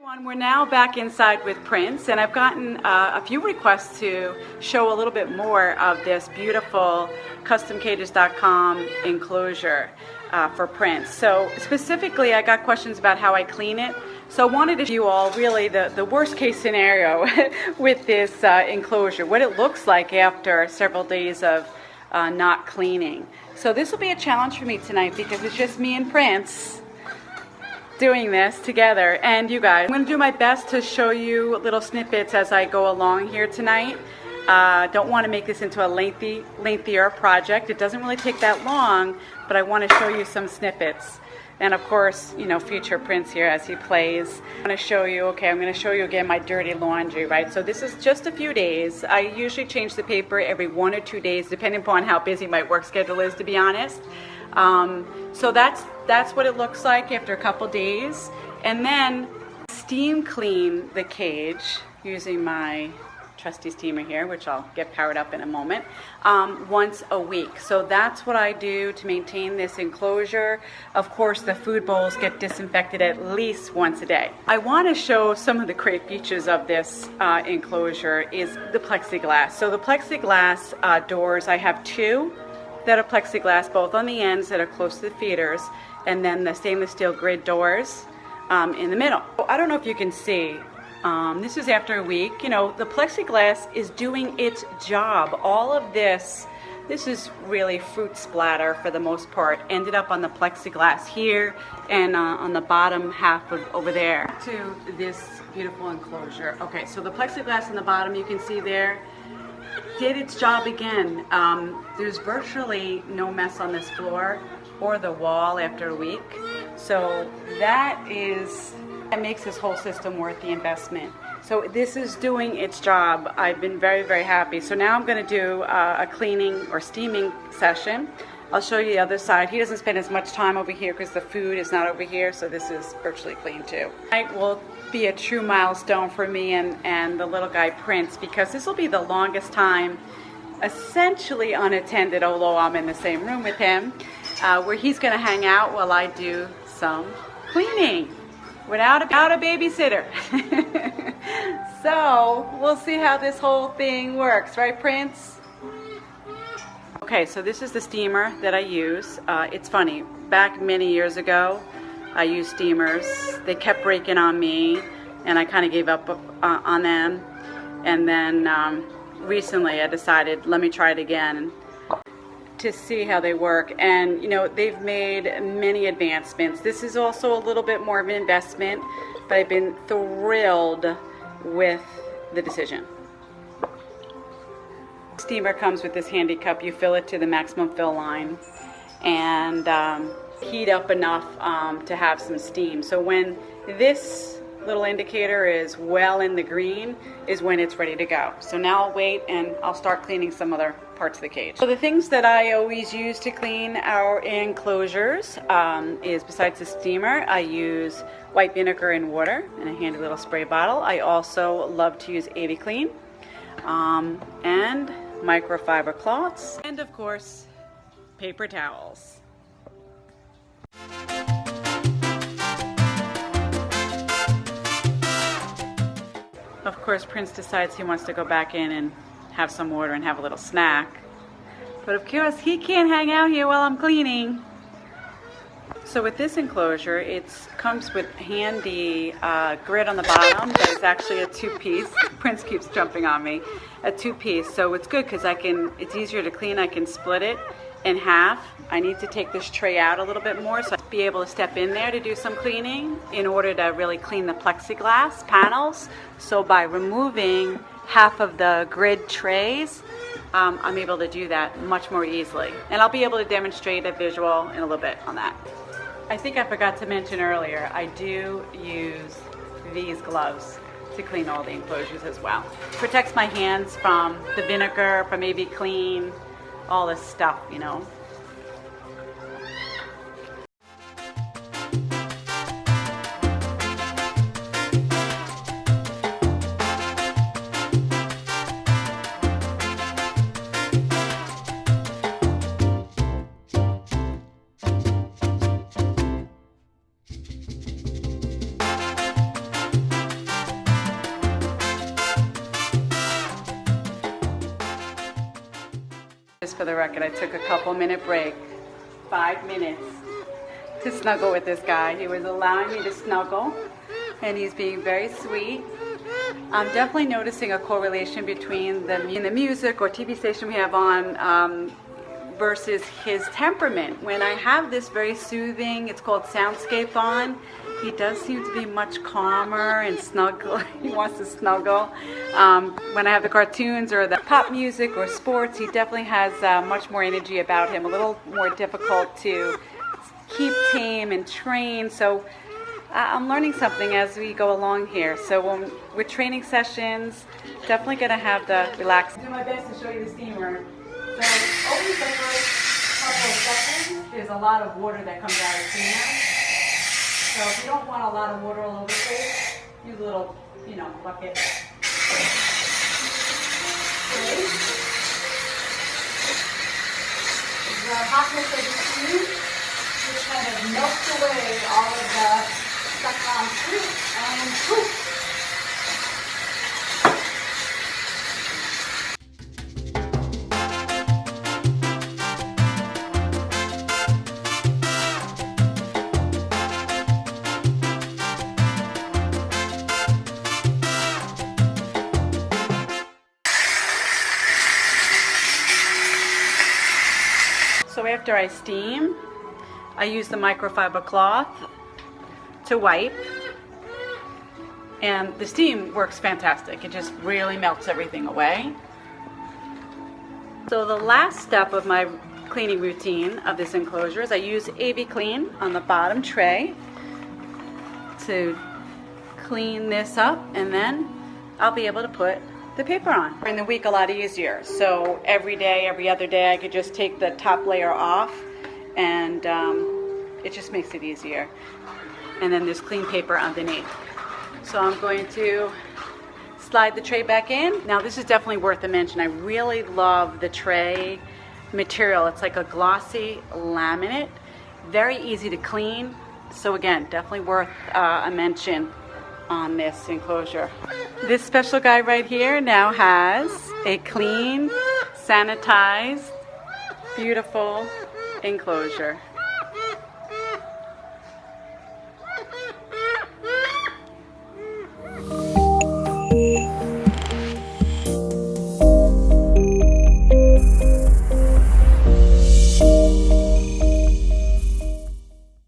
Everyone, we're now back inside with Prince, and I've gotten a few requests to show a little bit more of this beautiful customcages.com enclosure for Prince. So specifically, I got questions about how I clean it. So I wanted to show you all really the worst case scenario with this enclosure, what it looks like after several days of not cleaning. So this will be a challenge for me tonight because it's just me and Prince doing this together, and you guys. I'm going to do my best to show you little snippets as I go along here tonight. Don't want to make this into a lengthier project. It doesn't really take that long, but I want to show you some snippets. And of course, you know, future Prince here as he plays. I'm going to show you, okay, I'm going to show you again my dirty laundry, right? So this is just a few days. I usually change the paper every 1 or 2 days, depending upon how busy my work schedule is, to be honest. So that's what it looks like after a couple days. And then steam clean the cage using my trusty steamer here, which I'll get powered up in a moment, once a week. So that's what I do to maintain this enclosure. Of course, the food bowls get disinfected at least once a day. I want to show some of the great features of this enclosure is the plexiglass. So the plexiglass doors, I have 2 that are plexiglass, both on the ends that are close to the feeders, and then the stainless steel grid doors in the middle. I don't know if you can see, this is after a week. You know, the plexiglass is doing its job. All of this is really fruit splatter for the most part, ended up on the plexiglass here and on the bottom half of over there to this beautiful enclosure. Okay, so the plexiglass on the bottom, you can see there, did its job again. There's virtually no mess on this floor or the wall after a week. So that makes this whole system worth the investment. So this is doing its job. I've been very, very happy. So now I'm going to do a cleaning or steaming session. I'll show you the other side. He doesn't spend as much time over here because the food is not over here, so this is virtually clean too. Tonight will be a true milestone for me and the little guy Prince, because this will be the longest time essentially unattended, although I'm in the same room with him, where he's going to hang out while I do some cleaning without a babysitter. So we'll see how this whole thing works, right, Prince? Okay, so this is the steamer that I use. It's funny, back many years ago, I used steamers. They kept breaking on me, and I kind of gave up on them. And then recently I decided, let me try it again to see how they work. And, you know, they've made many advancements. This is also a little bit more of an investment, but I've been thrilled with the decision. Steamer comes with this handy cup. You fill it to the maximum fill line and heat up enough to have some steam. So when this little indicator is well in the green is when it's ready to go. So now I'll wait and I'll start cleaning some other parts of the cage. So the things that I always use to clean our enclosures is, besides the steamer, I use white vinegar and water in a handy little spray bottle. I also love to use AviClean and microfiber cloths, and of course paper towels. Of course, Prince decides he wants to go back in and have some water and have a little snack. But of course, he can't hang out here while I'm cleaning. So with this enclosure, it comes with handy grid on the bottom that is actually a 2-piece. Prince keeps jumping on me. A 2-piece. So it's good because it's easier to clean. I can split it in half. I need to take this tray out a little bit more so I'll be able to step in there to do some cleaning in order to really clean the plexiglass panels. So by removing half of the grid trays, I'm able to do that much more easily. And I'll be able to demonstrate a visual in a little bit on that. I think I forgot to mention earlier, I do use these gloves. to clean all the enclosures as well. Protects my hands from the vinegar, from AV Clean, all this stuff, you know. Just for the record, I took a couple-minute break, 5 minutes, to snuggle with this guy. He was allowing me to snuggle, and he's being very sweet. I'm definitely noticing a correlation between the music or TV station we have on versus his temperament. When I have this very soothing, it's called soundscape on, he does seem to be much calmer and snuggle. He wants to snuggle. When I have the cartoons or the pop music or sports, he definitely has much more energy about him, a little more difficult to keep tame and train. So I'm learning something as we go along here. So when we're training sessions, definitely going to have the relax. I'll do my best to show you the steamer. So over the first couple of seconds, there's a lot of water that comes out of the steamer. So if you don't want a lot of water all over the place, use a little, bucket. Okay. The hotness of the steam just kind of melts away all of the stuff on fruit and poof. So after I steam, I use the microfiber cloth to wipe, and the steam works fantastic. It just really melts everything away. So the last step of my cleaning routine of this enclosure is I use AV Clean on the bottom tray to clean this up, and then I'll be able to put the paper on. In the week, a lot easier. So every day, every other day, I could just take the top layer off, and it just makes it easier. And then there's clean paper underneath. So I'm going to slide the tray back in. Now this is definitely worth a mention. I really love the tray material. It's like a glossy laminate, very easy to clean. So again, definitely worth a mention on this enclosure. This special guy right here now has a clean, sanitized, beautiful enclosure.